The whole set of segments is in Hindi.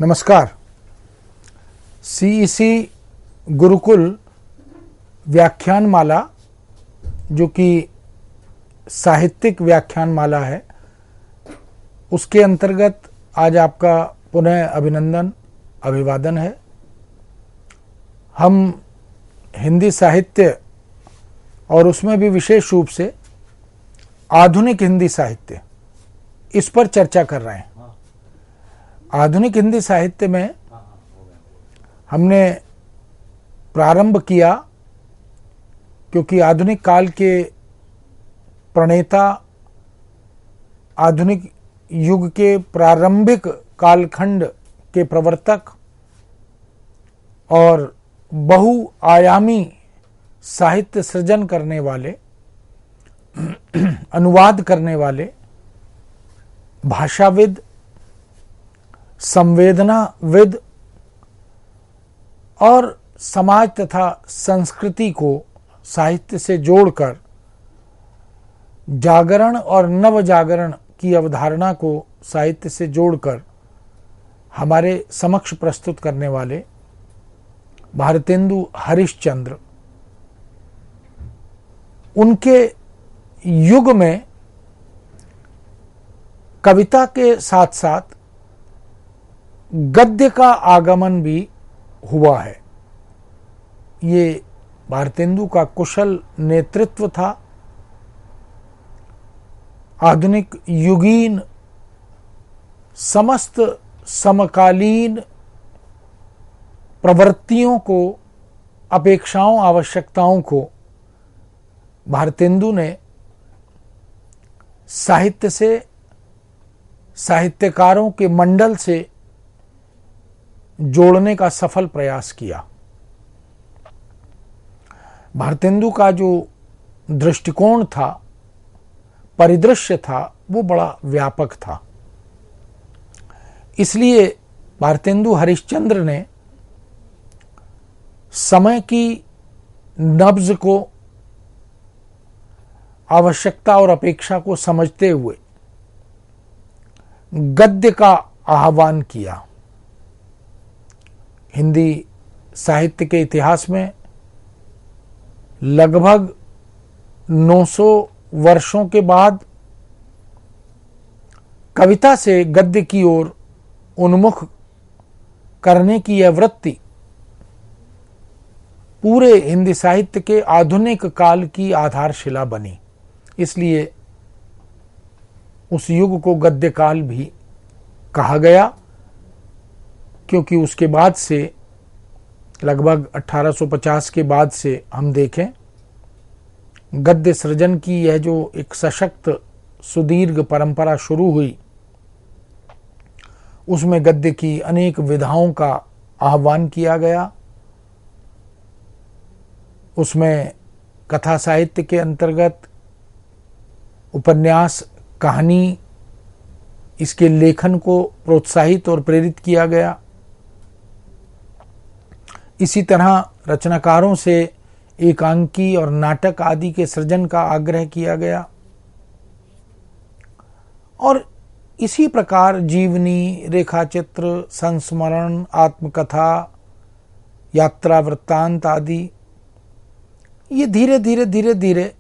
नमस्कार। सीईसी गुरुकुल व्याख्यान माला, जो कि साहित्यिक व्याख्यान माला है, उसके अंतर्गत आज आपका पुनः अभिनंदन अभिवादन है। हम हिंदी साहित्य और उसमें भी विशेष रूप से आधुनिक हिंदी साहित्य, इस पर चर्चा कर रहे हैं। आधुनिक हिंदी साहित्य में हमने प्रारंभ किया क्योंकि आधुनिक काल के प्रणेता, आधुनिक युग के प्रारंभिक कालखंड के प्रवर्तक और बहुआयामी साहित्य सृजन करने वाले, अनुवाद करने वाले, भाषाविद, संवेदनाविद और समाज तथा संस्कृति को साहित्य से जोड़कर जागरण और नवजागरण की अवधारणा को साहित्य से जोड़कर हमारे समक्ष प्रस्तुत करने वाले भारतेंदु हरिश्चंद्र, उनके युग में कविता के साथ साथ गद्य का आगमन भी हुआ है। ये भारतेंदु का कुशल नेतृत्व था। आधुनिक युगीन समस्त समकालीन प्रवृत्तियों को, अपेक्षाओं, आवश्यकताओं को भारतेंदु ने साहित्य से, साहित्यकारों के मंडल से जोड़ने का सफल प्रयास किया। भारतेंदु का जो दृष्टिकोण था, परिदृश्य था, वो बड़ा व्यापक था। इसलिए भारतेंदु हरिश्चंद्र ने समय की नब्ज को, आवश्यकता और अपेक्षा को समझते हुए गद्य का आह्वान किया। हिंदी साहित्य के इतिहास में लगभग 900 वर्षों के बाद कविता से गद्य की ओर उन्मुख करने की यह वृत्ति पूरे हिंदी साहित्य के आधुनिक काल की आधारशिला बनी। इसलिए उस युग को गद्य काल भी कहा गया, क्योंकि उसके बाद से लगभग 1850 के बाद से हम देखें, गद्य सृजन की यह जो एक सशक्त सुदीर्घ परंपरा शुरू हुई, उसमें गद्य की अनेक विधाओं का आह्वान किया गया। उसमें कथा साहित्य के अंतर्गत उपन्यास, कहानी, इसके लेखन को प्रोत्साहित और प्रेरित किया गया। इसी तरह रचनाकारों से एकांकी और नाटक आदि के सृजन का आग्रह किया गया और इसी प्रकार जीवनी, रेखाचित्र, संस्मरण, आत्मकथा, यात्रा वृत्तांत आदि, ये धीरे धीरे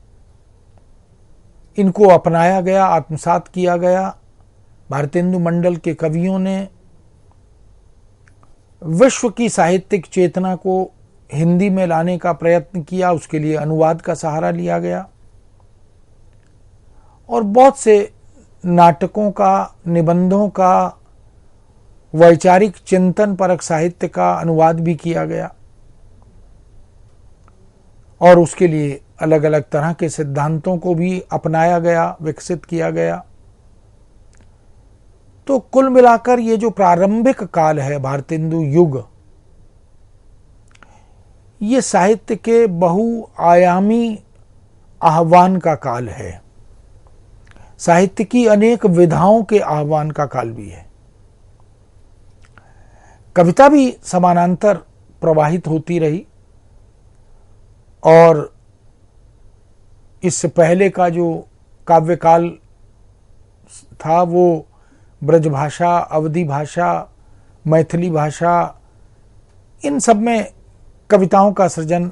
इनको अपनाया गया, आत्मसात किया गया। भारतेंदु मंडल के कवियों ने विश्व की साहित्यिक चेतना को हिंदी में लाने का प्रयत्न किया। उसके लिए अनुवाद का सहारा लिया गया और बहुत से नाटकों का, निबंधों का, वैचारिक चिंतन परक साहित्य का अनुवाद भी किया गया और उसके लिए अलग अलग तरह के सिद्धांतों को भी अपनाया गया, विकसित किया गया। तो कुल मिलाकर ये जो प्रारंभिक काल है, भारतेंदु युग, ये साहित्य के बहुआयामी आह्वान का काल है। साहित्य की अनेक विधाओं के आह्वान का काल भी है। कविता भी समानांतर प्रवाहित होती रही और इससे पहले का जो काव्यकाल था वो ब्रजभाषा, अवधी भाषा, मैथिली भाषा, इन सब में कविताओं का सृजन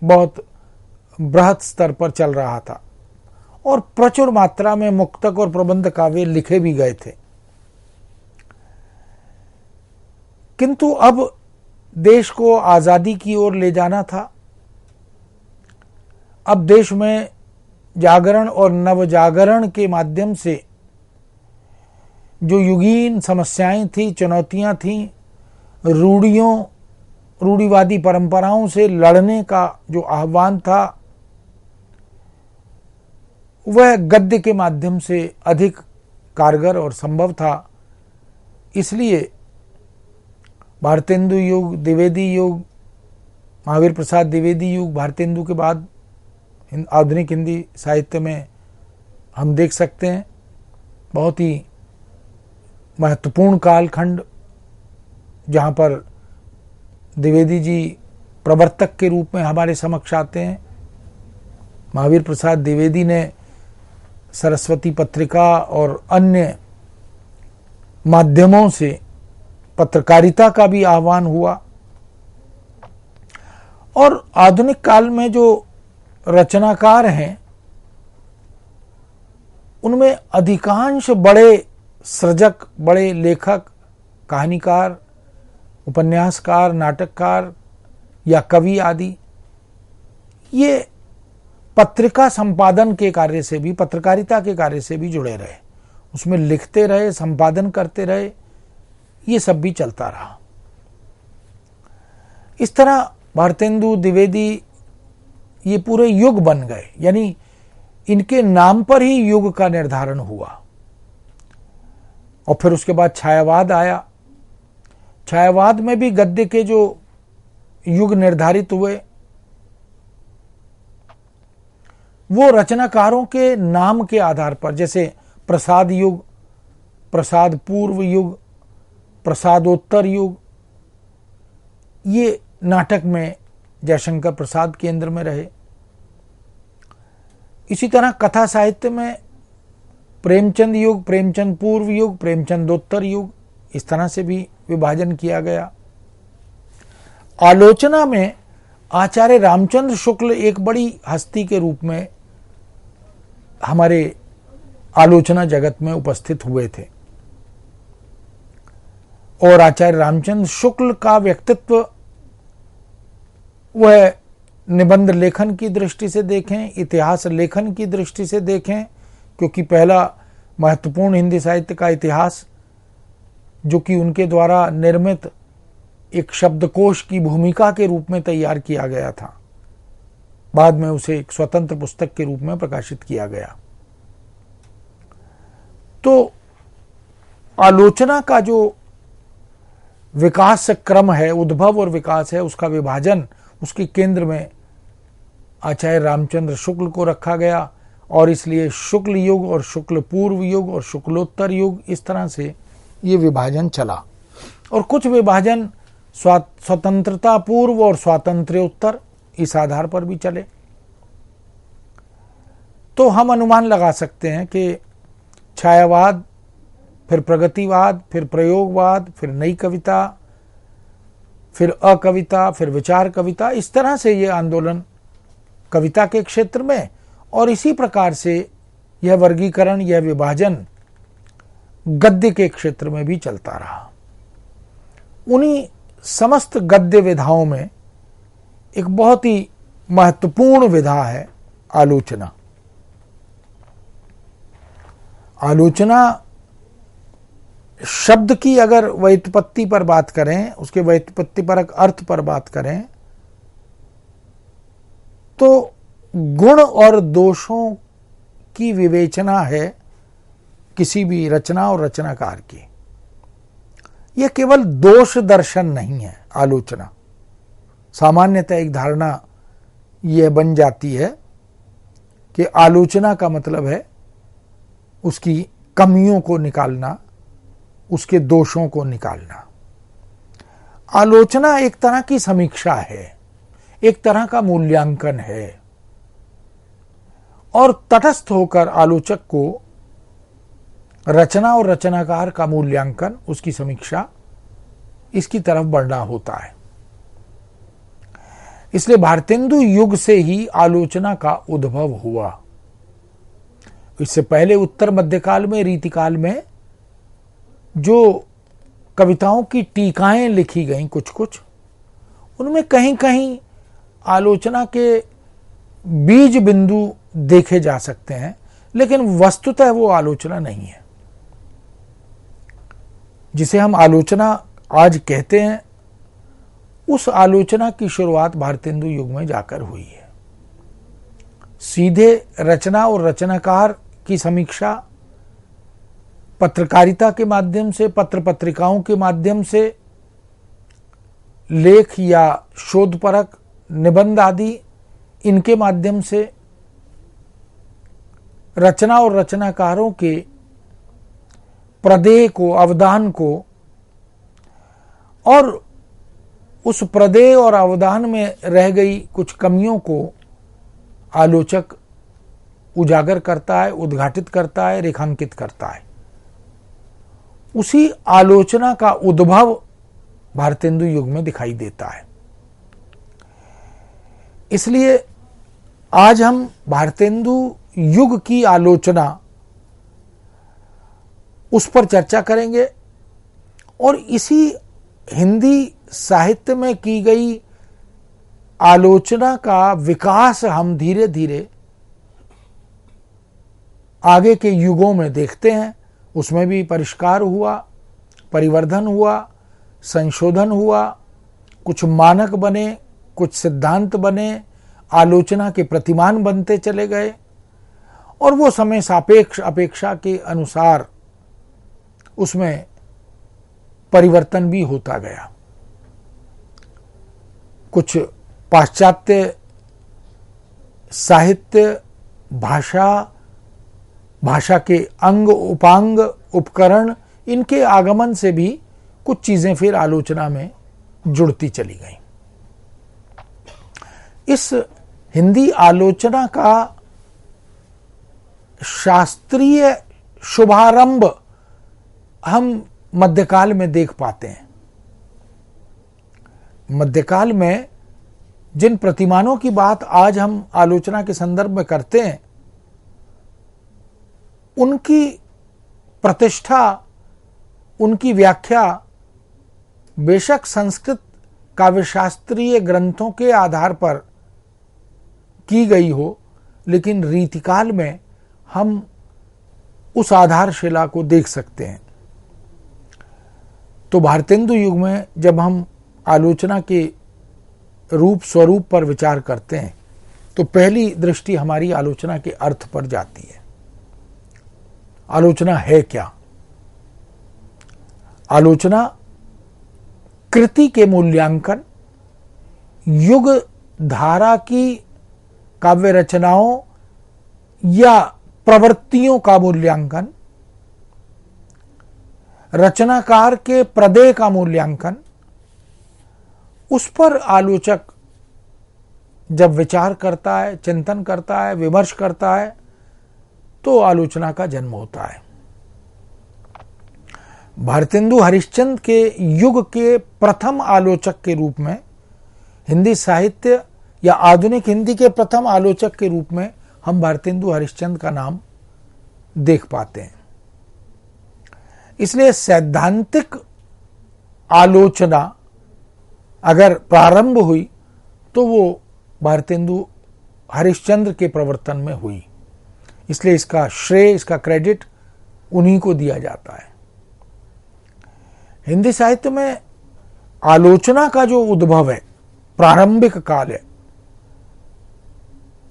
बहुत बृहत स्तर पर चल रहा था और प्रचुर मात्रा में मुक्तक और प्रबंध काव्य लिखे भी गए थे। किंतु अब देश को आजादी की ओर ले जाना था। अब देश में जागरण और नवजागरण के माध्यम से जो युगीन समस्याएं थी, चुनौतियां थीं, रूढ़िवादी परंपराओं से लड़ने का जो आह्वान था, वह गद्य के माध्यम से अधिक कारगर और संभव था। इसलिए भारतेंदु युग, द्विवेदी युग, महावीर प्रसाद द्विवेदी युग, भारतेंदु के बाद आधुनिक हिंदी साहित्य में हम देख सकते हैं बहुत ही महत्वपूर्ण कालखंड, जहाँ पर द्विवेदी जी प्रवर्तक के रूप में हमारे समक्ष आते हैं। महावीर प्रसाद द्विवेदी ने सरस्वती पत्रिका और अन्य माध्यमों से पत्रकारिता का भी आह्वान हुआ और आधुनिक काल में जो रचनाकार हैं उनमें अधिकांश बड़े सृजक, बड़े लेखक, कहानीकार, उपन्यासकार, नाटककार या कवि आदि, ये पत्रिका संपादन के कार्य से भी, पत्रकारिता के कार्य से भी जुड़े रहे, उसमें लिखते रहे, संपादन करते रहे, ये सब भी चलता रहा। इस तरह भारतेंदु, द्विवेदी ये पूरे युग बन गए, यानी इनके नाम पर ही युग का निर्धारण हुआ। और फिर उसके बाद छायावाद आया। छायावाद में भी गद्य के जो युग निर्धारित हुए वो रचनाकारों के नाम के आधार पर, जैसे प्रसाद युग, प्रसाद पूर्व युग, प्रसादोत्तर युग, ये नाटक में जयशंकर प्रसाद केंद्र में रहे। इसी तरह कथा साहित्य में प्रेमचंद युग, प्रेमचंद पूर्व युग, प्रेमचंदोत्तर युग, इस तरह से भी विभाजन किया गया। आलोचना में आचार्य रामचंद्र शुक्ल एक बड़ी हस्ती के रूप में हमारे आलोचना जगत में उपस्थित हुए थे और आचार्य रामचंद्र शुक्ल का व्यक्तित्व, वह निबंध लेखन की दृष्टि से देखें, इतिहास लेखन की दृष्टि से देखें, क्योंकि पहला महत्वपूर्ण हिंदी साहित्य का इतिहास जो कि उनके द्वारा निर्मित एक शब्दकोश की भूमिका के रूप में तैयार किया गया था, बाद में उसे एक स्वतंत्र पुस्तक के रूप में प्रकाशित किया गया। तो आलोचना का जो विकास क्रम है, उद्भव और विकास है, उसका विभाजन, उसके केंद्र में आचार्य रामचंद्र शुक्ल को रखा गया और इसलिए शुक्ल युग और शुक्ल पूर्व युग और शुक्लोत्तर युग, इस तरह से ये विभाजन चला। और कुछ विभाजन स्वतंत्रता पूर्व और स्वातंत्र्योत्तर, इस आधार पर भी चले। तो हम अनुमान लगा सकते हैं कि छायावाद, फिर प्रगतिवाद, फिर प्रयोगवाद, फिर नई कविता, फिर अकविता, फिर विचार कविता, इस तरह से ये आंदोलन कविता के क्षेत्र में और इसी प्रकार से यह वर्गीकरण, यह विभाजन गद्य के क्षेत्र में भी चलता रहा। उन्हीं समस्त गद्य विधाओं में एक बहुत ही महत्वपूर्ण विधा है आलोचना। आलोचना शब्द की अगर व्युत्पत्ति पर बात करें, उसके व्युत्पत्तिपरक अर्थ पर बात करें, तो गुण और दोषों की विवेचना है किसी भी रचना और रचनाकार की। यह केवल दोष दर्शन नहीं है। आलोचना सामान्यतः एक धारणा यह बन जाती है कि आलोचना का मतलब है उसकी कमियों को निकालना, उसके दोषों को निकालना। आलोचना एक तरह की समीक्षा है, एक तरह का मूल्यांकन है और तटस्थ होकर आलोचक को रचना और रचनाकार का मूल्यांकन, उसकी समीक्षा इसकी तरफ बढ़ना होता है। इसलिए भारतेंदु युग से ही आलोचना का उद्भव हुआ। इससे पहले उत्तर मध्यकाल में, रीतिकाल में जो कविताओं की टीकाएं लिखी गईं कुछ कुछ, उनमें कहीं कहीं आलोचना के बीज बिंदु देखे जा सकते हैं, लेकिन वस्तुतः वो आलोचना नहीं है। जिसे हम आलोचना आज कहते हैं, उस आलोचना की शुरुआत भारतेंदु युग में जाकर हुई है। सीधे रचना और रचनाकार की समीक्षा पत्रकारिता के माध्यम से, पत्र पत्रिकाओं के माध्यम से, लेख या शोधपरक निबंध आदि इनके माध्यम से रचना और रचनाकारों के प्रदेय को, अवदान को, और उस प्रदेय और अवदान में रह गई कुछ कमियों को आलोचक उजागर करता है, उद्घाटित करता है, रेखांकित करता है। उसी आलोचना का उद्भव भारतेंदु युग में दिखाई देता है। इसलिए आज हम भारतेंदु युग की आलोचना, उस पर चर्चा करेंगे और इसी हिंदी साहित्य में की गई आलोचना का विकास हम धीरे धीरे आगे के युगों में देखते हैं। उसमें भी परिष्कार हुआ, परिवर्धन हुआ, संशोधन हुआ, कुछ मानक बने, कुछ सिद्धांत बने, आलोचना के प्रतिमान बनते चले गए और वो समय सापेक्ष अपेक्षा के अनुसार उसमें परिवर्तन भी होता गया। कुछ पाश्चात्य साहित्य, भाषा के अंग, उपांग, उपकरण, इनके आगमन से भी कुछ चीजें फिर आलोचना में जुड़ती चली गईं। इस हिंदी आलोचना का शास्त्रीय शुभारंभ हम मध्यकाल में देख पाते हैं। मध्यकाल में जिन प्रतिमानों की बात आज हम आलोचना के संदर्भ में करते हैं, उनकी प्रतिष्ठा, उनकी व्याख्या बेशक संस्कृत काव्यशास्त्रीय ग्रंथों के आधार पर की गई हो, लेकिन रीतिकाल में हम उस आधारशिला को देख सकते हैं। तो भारतेंदु युग में जब हम आलोचना के रूप स्वरूप पर विचार करते हैं, तो पहली दृष्टि हमारी आलोचना के अर्थ पर जाती है। आलोचना है क्या? आलोचना कृति के मूल्यांकन, युग धारा की काव्य रचनाओं या प्रवृत्तियों का मूल्यांकन, रचनाकार के प्रदेय का मूल्यांकन, उस पर आलोचक जब विचार करता है, चिंतन करता है, विमर्श करता है, तो आलोचना का जन्म होता है। भारतेंदु हरिश्चंद्र के युग के प्रथम आलोचक के रूप में, हिंदी साहित्य या आधुनिक हिंदी के प्रथम आलोचक के रूप में हम भारतेंदु हरिश्चंद्र का नाम देख पाते हैं। इसलिए सैद्धांतिक आलोचना अगर प्रारंभ हुई तो वो भारतेंदु हरिश्चंद्र के प्रवर्तन में हुई। इसलिए इसका श्रेय, इसका क्रेडिट उन्हीं को दिया जाता है। हिंदी साहित्य में आलोचना का जो उद्भव है, प्रारंभिक काल है,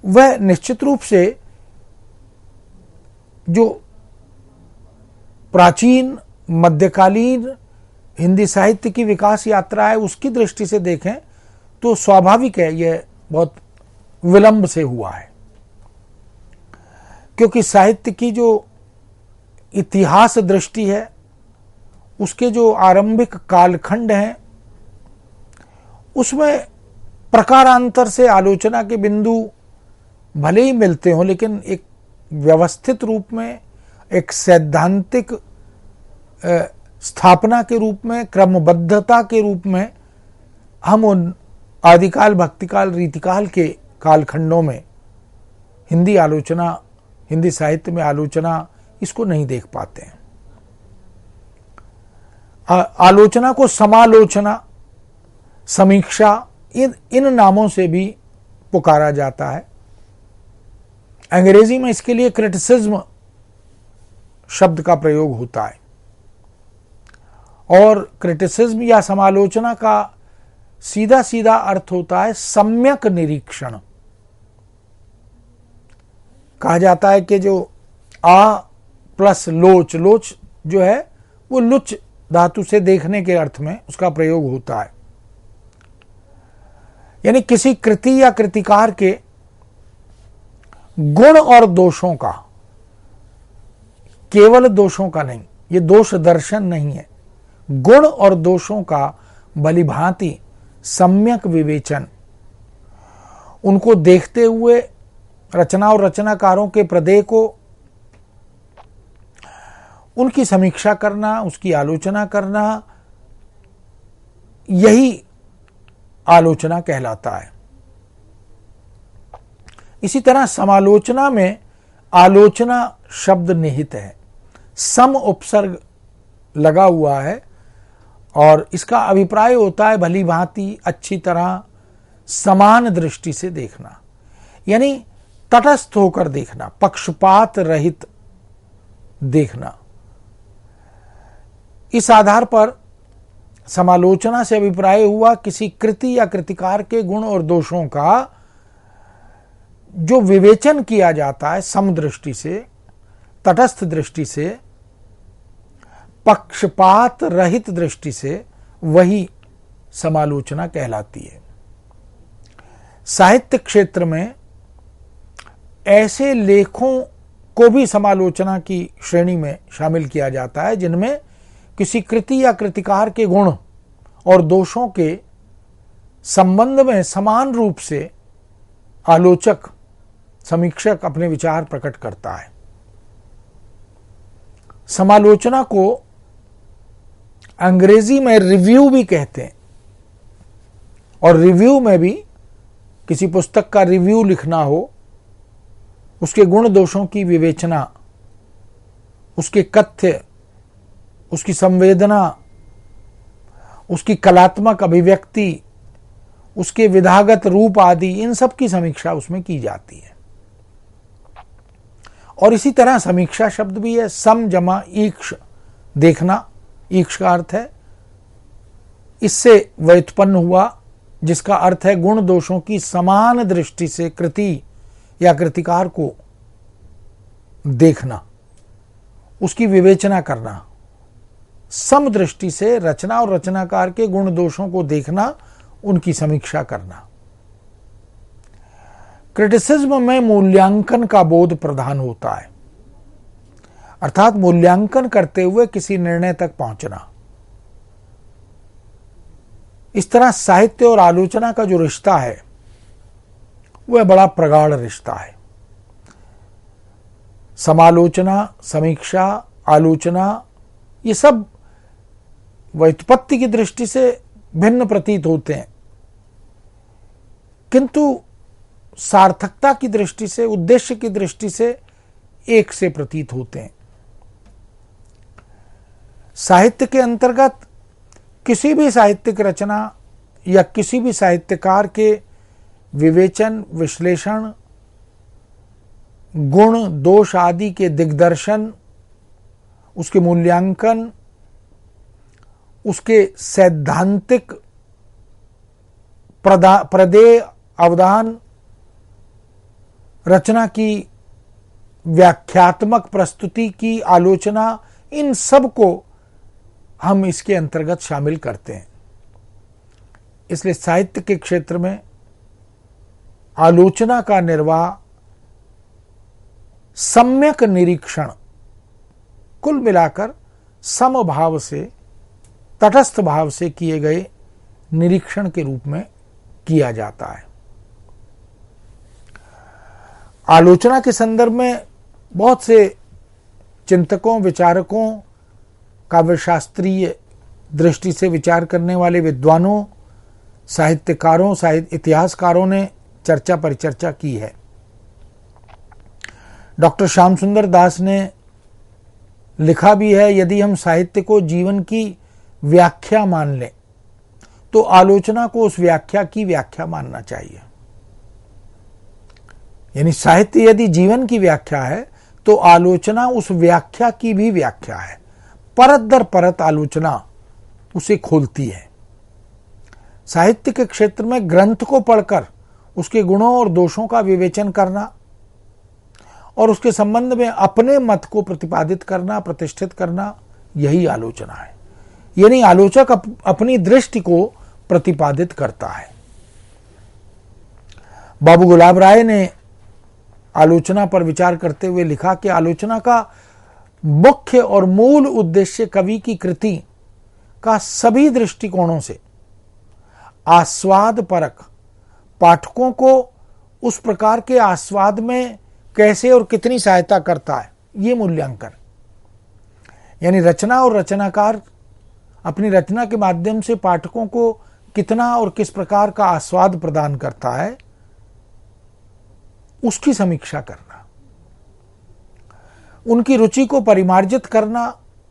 वह निश्चित रूप से जो प्राचीन मध्यकालीन हिंदी साहित्य की विकास यात्रा है, उसकी दृष्टि से देखें तो स्वाभाविक है, यह बहुत विलंब से हुआ है। क्योंकि साहित्य की जो इतिहास दृष्टि है, उसके जो आरंभिक कालखंड हैं, उसमें प्रकारांतर से आलोचना के बिंदु भले ही मिलते हों, लेकिन एक व्यवस्थित रूप में, एक सैद्धांतिक स्थापना के रूप में, क्रमबद्धता के रूप में हम उन आदिकाल, भक्तिकाल, रीतिकाल के कालखंडों में हिंदी आलोचना, हिंदी साहित्य में आलोचना, इसको नहीं देख पाते हैं। आलोचना को समालोचना, समीक्षा, इन नामों से भी पुकारा जाता है। अंग्रेजी में इसके लिए क्रिटिसिज्म शब्द का प्रयोग होता है, और क्रिटिसिज्म या समालोचना का सीधा सीधा अर्थ होता है सम्यक निरीक्षण। कहा जाता है कि जो आ प्लस लोच, लोच जो है वो लुच धातु से देखने के अर्थ में उसका प्रयोग होता है। यानी किसी कृति या कृतिकार के गुण और दोषों का, केवल दोषों का नहीं, ये दोष दर्शन नहीं है, गुण और दोषों का भलीभांति सम्यक विवेचन, उनको देखते हुए रचना और रचनाकारों के प्रदेय को, उनकी समीक्षा करना, उसकी आलोचना करना, यही आलोचना कहलाता है। इसी तरह समालोचना में आलोचना शब्द निहित है, सम उपसर्ग लगा हुआ है, और इसका अभिप्राय होता है भली भांति, अच्छी तरह, समान दृष्टि से देखना, यानी तटस्थ होकर देखना, पक्षपात रहित देखना। इस आधार पर समालोचना से अभिप्राय हुआ किसी कृति या कृतिकार के गुण और दोषों का जो विवेचन किया जाता है समदृष्टि से, तटस्थ दृष्टि से, पक्षपात रहित दृष्टि से, वही समालोचना कहलाती है। साहित्य क्षेत्र में ऐसे लेखों को भी समालोचना की श्रेणी में शामिल किया जाता है जिनमें किसी कृति या कृतिकार के गुण और दोषों के संबंध में समान रूप से आलोचक, समीक्षक अपने विचार प्रकट करता है। समालोचना को अंग्रेजी में रिव्यू भी कहते हैं, और रिव्यू में भी किसी पुस्तक का रिव्यू लिखना हो, उसके गुण दोषों की विवेचना, उसके कथ्य, उसकी संवेदना, उसकी कलात्मक अभिव्यक्ति, उसके विधागत रूप आदि, इन सब की समीक्षा उसमें की जाती है। और इसी तरह समीक्षा शब्द भी है, सम जमा ईक्ष, देखना, ईक्ष का अर्थ है, इससे व्युत्पन्न हुआ, जिसका अर्थ है गुण दोषों की समान दृष्टि से कृति या कृतिकार को देखना, उसकी विवेचना करना, सम दृष्टि से रचना और रचनाकार के गुण दोषों को देखना, उनकी समीक्षा करना। क्रिटिसिज्म में मूल्यांकन का बोध प्रधान होता है, अर्थात मूल्यांकन करते हुए किसी निर्णय तक पहुंचना। इस तरह साहित्य और आलोचना का जो रिश्ता है वह बड़ा प्रगाढ़ रिश्ता है। समालोचना, समीक्षा, आलोचना, ये सब व्युत्पत्ति की दृष्टि से भिन्न प्रतीत होते हैं, किंतु सार्थकता की दृष्टि से, उद्देश्य की दृष्टि से एक से प्रतीत होते हैं। साहित्य के अंतर्गत किसी भी साहित्यिक रचना या किसी भी साहित्यकार के विवेचन, विश्लेषण, गुण दोष आदि के दिग्दर्शन, उसके मूल्यांकन, उसके सैद्धांतिक प्रदेय अवदान, रचना की व्याख्यात्मक प्रस्तुति की आलोचना, इन सब को हम इसके अंतर्गत शामिल करते हैं। इसलिए साहित्य के क्षेत्र में आलोचना का निर्वाह सम्यक निरीक्षण, कुल मिलाकर समभाव से, तटस्थ भाव से किए गए निरीक्षण के रूप में किया जाता है। आलोचना के संदर्भ में बहुत से चिंतकों, विचारकों काव्यशास्त्रीय दृष्टि से विचार करने वाले विद्वानों, साहित्यकारों, इतिहासकारों ने चर्चा परिचर्चा की है। डॉक्टर श्याम सुंदर दास ने लिखा भी है, यदि हम साहित्य को जीवन की व्याख्या मान लें तो आलोचना को उस व्याख्या की व्याख्या मानना चाहिए। यानी साहित्य यदि जीवन की व्याख्या है तो आलोचना उस व्याख्या की भी व्याख्या है। परत दर परत आलोचना उसे खोलती है। साहित्य के क्षेत्र में ग्रंथ को पढ़कर उसके गुणों और दोषों का विवेचन करना और उसके संबंध में अपने मत को प्रतिपादित करना, प्रतिष्ठित करना, यही आलोचना है। यानी आलोचक अपनी दृष्टि को प्रतिपादित करता है। बाबू गुलाब राय ने आलोचना पर विचार करते हुए लिखा कि आलोचना का मुख्य और मूल उद्देश्य कवि की कृति का सभी दृष्टिकोणों से आस्वाद परक, पाठकों को उस प्रकार के आस्वाद में कैसे और कितनी सहायता करता है, ये मूल्यांकन। यानी रचना और रचनाकार अपनी रचना के माध्यम से पाठकों को कितना और किस प्रकार का आस्वाद प्रदान करता है, उसकी समीक्षा करना, उनकी रुचि को परिमार्जित करना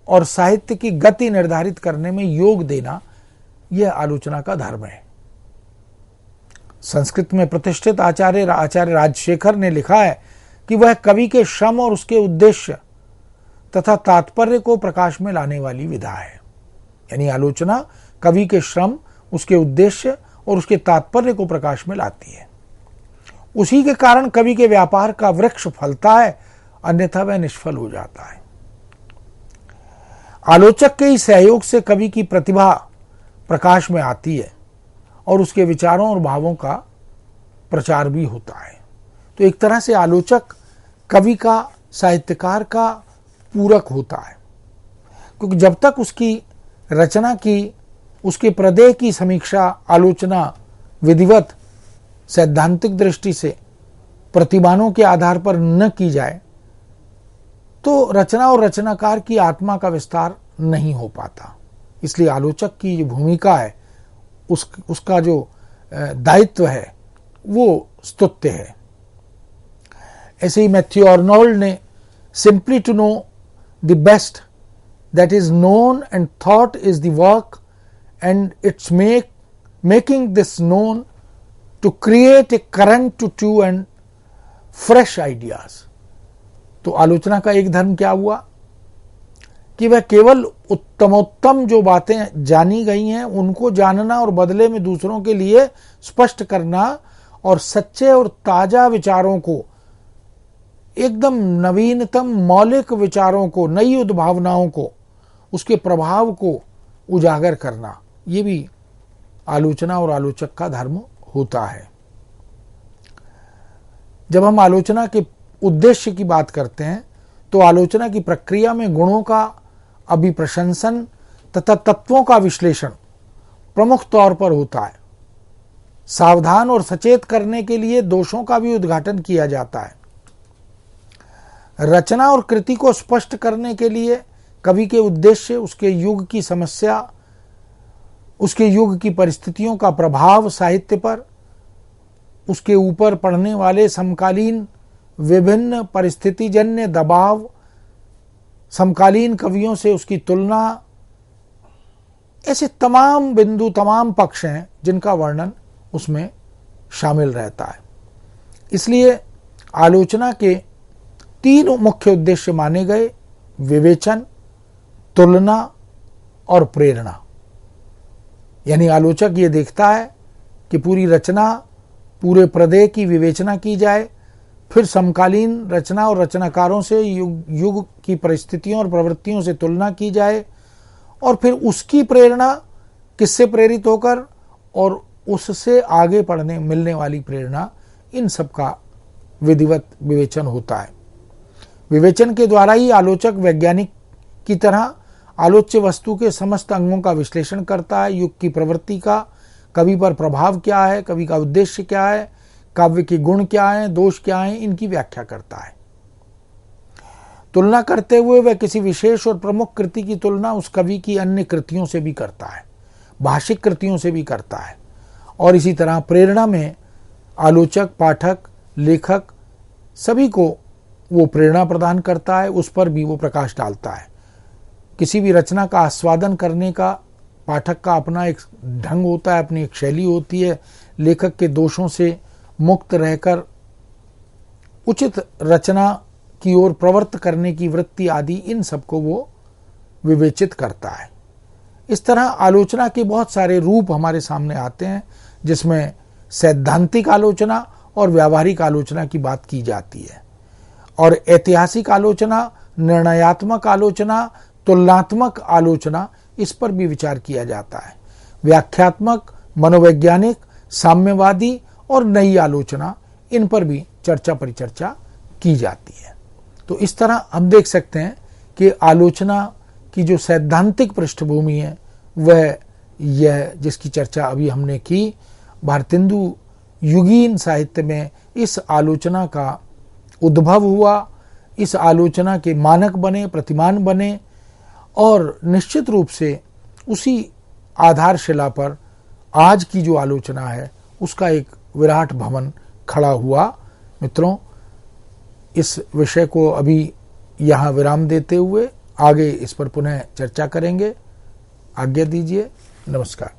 और साहित्य की गति निर्धारित करने में योग देना, यह आलोचना का धर्म है। संस्कृत में प्रतिष्ठित आचार्य राजशेखर ने लिखा है कि वह कवि के श्रम और उसके उद्देश्य तथा तात्पर्य को प्रकाश में लाने वाली विधा है। यानी आलोचना कवि के श्रम, उसके उद्देश्य और उसके तात्पर्य को प्रकाश में लाती है। उसी के कारण कवि के व्यापार का वृक्ष फलता है, अन्यथा वह निष्फल हो जाता है। आलोचक के ही सहयोग से कवि की प्रतिभा प्रकाश में आती है और उसके विचारों और भावों का प्रचार भी होता है। तो एक तरह से आलोचक कवि का, साहित्यकार का पूरक होता है, क्योंकि जब तक उसकी रचना की, उसके प्रदेय की समीक्षा, आलोचना विधिवत सैद्धांतिक दृष्टि से प्रतिमानों के आधार पर न की जाए तो रचना और रचनाकार की आत्मा का विस्तार नहीं हो पाता। इसलिए आलोचक की जो भूमिका है, उसका जो दायित्व है, वो स्तुत्य है। ऐसे ही मैथ्यू आर्नोल्ड ने simply to know the best that is known and thought is the work and its making this known to create a current to true and fresh ideas. तो आलोचना का एक धर्म क्या हुआ कि वह केवल उत्तमोत्तम जो बातें जानी गई हैं उनको जानना और बदले में दूसरों के लिए स्पष्ट करना और सच्चे और ताजा विचारों को, एकदम नवीनतम मौलिक विचारों को, नई उद्भावनाओं को, उसके प्रभाव को उजागर करना, ये भी आलोचना और आलोचक का धर्म होता है। जब हम आलोचना के उद्देश्य की बात करते हैं तो आलोचना की प्रक्रिया में गुणों का अभिप्रशंसन तथा तत्वों का विश्लेषण प्रमुख तौर पर होता है। सावधान और सचेत करने के लिए दोषों का भी उद्घाटन किया जाता है। रचना और कृति को स्पष्ट करने के लिए कवि के उद्देश्य, उसके युग की समस्या, उसके युग की परिस्थितियों का प्रभाव साहित्य पर, उसके ऊपर पड़ने वाले समकालीन विभिन्न परिस्थितिजन्य दबाव, समकालीन कवियों से उसकी तुलना, ऐसे तमाम बिंदु, तमाम पक्ष हैं जिनका वर्णन उसमें शामिल रहता है। इसलिए आलोचना के तीन मुख्य उद्देश्य माने गए: विवेचन, तुलना और प्रेरणा। यानी आलोचक ये देखता है कि पूरी रचना, पूरे प्रदेय की विवेचना की जाए, फिर समकालीन रचना और रचनाकारों से युग की परिस्थितियों और प्रवृत्तियों से तुलना की जाए और फिर उसकी प्रेरणा, किससे प्रेरित होकर और उससे आगे पढ़ने मिलने वाली प्रेरणा, इन सब का विधिवत विवेचन होता है। विवेचन के द्वारा ही आलोचक वैज्ञानिक की तरह आलोच्य वस्तु के समस्त अंगों का विश्लेषण करता है। युग की प्रवृत्ति का कवि पर प्रभाव क्या है, कवि का उद्देश्य क्या है, काव्य के गुण क्या हैं, दोष क्या हैं, इनकी व्याख्या करता है। तुलना करते हुए वह किसी विशेष और प्रमुख कृति की तुलना उस कवि की अन्य कृतियों से भी करता है, भाषिक कृतियों से भी करता है। और इसी तरह प्रेरणा में आलोचक, पाठक, लेखक सभी को वो प्रेरणा प्रदान करता है, उस पर भी वो प्रकाश डालता है। किसी भी रचना का आस्वादन करने का पाठक का अपना एक ढंग होता है, अपनी एक शैली होती है। लेखक के दोषों से मुक्त रहकर उचित रचना की ओर प्रवृत्त करने की वृत्ति आदि, इन सबको वो विवेचित करता है। इस तरह आलोचना के बहुत सारे रूप हमारे सामने आते हैं, जिसमें सैद्धांतिक आलोचना और व्यावहारिक आलोचना की बात की जाती है। और ऐतिहासिक आलोचना, निर्णयात्मक आलोचना, तुलनात्मक आलोचना, इस पर भी विचार किया जाता है। व्याख्यात्मक, मनोवैज्ञानिक, साम्यवादी और नई आलोचना, इन पर भी चर्चा परिचर्चा की जाती है। तो इस तरह हम देख सकते हैं कि आलोचना की जो सैद्धांतिक पृष्ठभूमि है वह यह, जिसकी चर्चा अभी हमने की, भारतेंदु युगीन साहित्य में इस आलोचना का उद्भव हुआ, इस आलोचना के मानक बने, प्रतिमान बने, और निश्चित रूप से उसी आधारशिला पर आज की जो आलोचना है उसका एक विराट भवन खड़ा हुआ। मित्रों, इस विषय को अभी यहाँ विराम देते हुए आगे इस पर पुनः चर्चा करेंगे। आज्ञा दीजिए। नमस्कार।